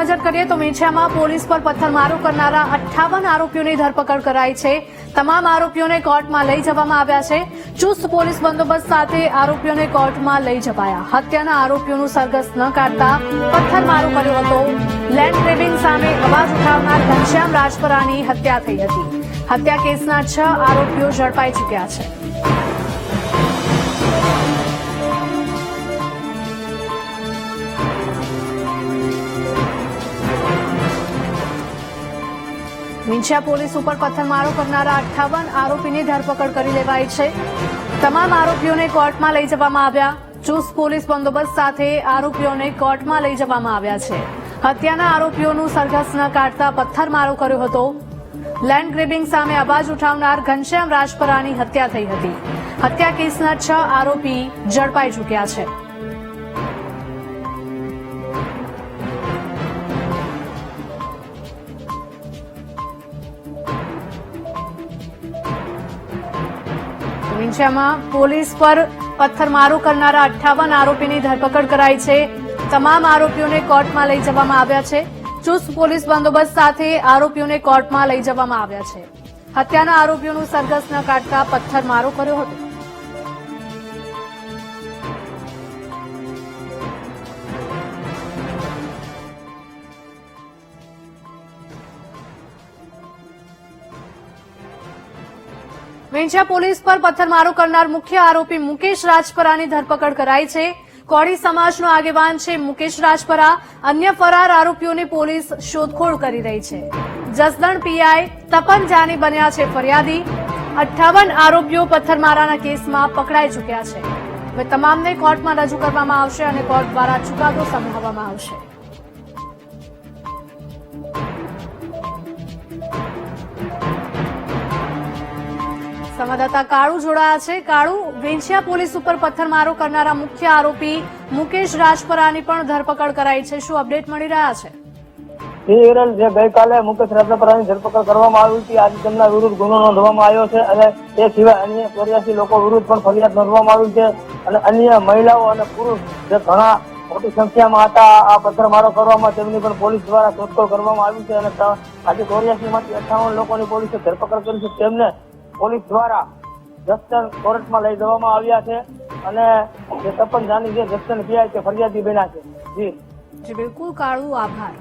નજર કરીએ તો વિંછિયામાં પોલીસ પર પથ્થરમારો કરનારા 58 આરોપીઓની ધરપકડ કરાઈ છે। તમામ આરોપીઓને કોર્ટમાં લઈ જવામાં આવ્યા છે। ચુસ્ત પોલીસ બંદોબસ્ત સાથે આરોપીઓને કોર્ટમાં લઈ જવાયા। હત્યાના આરોપીઓનું સરઘસ ન કાઢતા પથ્થરમારો કર્યો હતો। લેન્ડ ગ્રેબિંગ સામે અવાજ ઉઠાવનાર ઘનશ્યામ રાજપરાની હત્યા થઈ હતી। હત્યા કેસના 6 આરોપીઓ ઝડપાઈ ચૂક્યા છે। વિંછિયા પોલીસ ઉપર પથ્થરમારો કરનારા 58 આરોપીની ધરપકડ કરી લેવાઈ છે। તમામ આરોપીઓને કોર્ટમાં લઈ જવામાં આવ્યા। ચુસ્ત પોલીસ બંદોબસ્ત સાથે આરોપીઓને કોર્ટમાં લઈ જવામાં આવ્યા છે। હત્યાના આરોપીઓનું સરઘસ ન કાઢતા પથ્થરમારો કર્યો હતો। લેન્ડ ગ્રેબિંગ સામે અવાજ ઉઠાવનાર ઘનશ્યામ રાજપરાની હત્યા થઈ હતી। હત્યા કેસના 6 આરોપી ઝડપાઈ ચૂક્યા છે। વિંછિયામાં પોલીસ પર પથ્થરમારો કરનારા 58 આરોપીની ધરપકડ કરાઈ છે। તમામ આરોપીઓને કોર્ટમાં લઈ જવામાં આવ્યા છે। ચુસ્ત પોલીસ બંદોબસ્ત સાથે આરોપીઓને કોર્ટમાં લઈ જવામાં આવ્યા છે। હત્યાના આરોપીઓનું સરઘસ ન કાઢતા પથ્થરમારો કર્યો હતો। વિંછિયા પોલીસ પર પથ્થરમારો કરનાર મુખ્ય આરોપી મુકેશ રાજપરાની ધરપકડ કરાઈ છે। કોળી સમાજનો આગેવાન છે મુકેશ રાજપરા। અન્ય ફરાર આરોપીઓની પોલીસ શોધખોળ કરી રહી છે। જસદણ પીઆઈ તપન જાની બન્યા છે ફરિયાદી। 58 આરોપીઓ પથ્થરમારાના કેસમાં પકડાઈ ચૂક્યા છે। હવે તમામને કોર્ટમાં રજૂ કરવામાં આવશે અને કોર્ટ દ્વારા ચુકાદો સંભળાવવામાં આવશે। સંવાદદાતા કાળુ જોડાયા છે। કાળુ, વિંછિયા પોલીસ ઉપર પથ્થરમારો કરનારા મુખ્ય આરોપી મુકેશ રાજપરાની પણ ધરપકડ કરાઈ છે। શું અપડેટ મળી રહ્યા છે? જે ગઈકાલે મુકેશ રાજપરાની ધરપકડ કરવામાં આવી હતી, આજે તેમના વિરુદ્ધ ગુનો નોંધવામાં આવ્યો છે અને તે સિવાય અન્ય 84 લોકો વિરુદ્ધ પણ ફરિયાદ નોંધવામાં આવી છે અને અન્ય મહિલાઓ અને પુરુષ જે ઘણા મોટી સંખ્યામાં હતા આ પથ્થરમારો કરવામાં, તેમની પણ પોલીસ દ્વારા શોધખોળ કરવામાં આવી છે અને આજે 84 માંથી 58 લોકોની પોલીસે ધરપકડ કરી છે। તેમને પોલીસ દ્વારા જસદણ કોર્ટમાં લઈ જવામાં આવ્યા છે અને જે તપન જાની જે જસદણ પીઆઈ કે ફરિયાદી બન્યા છે। જી બિલકુલ કાળુ, આભાર।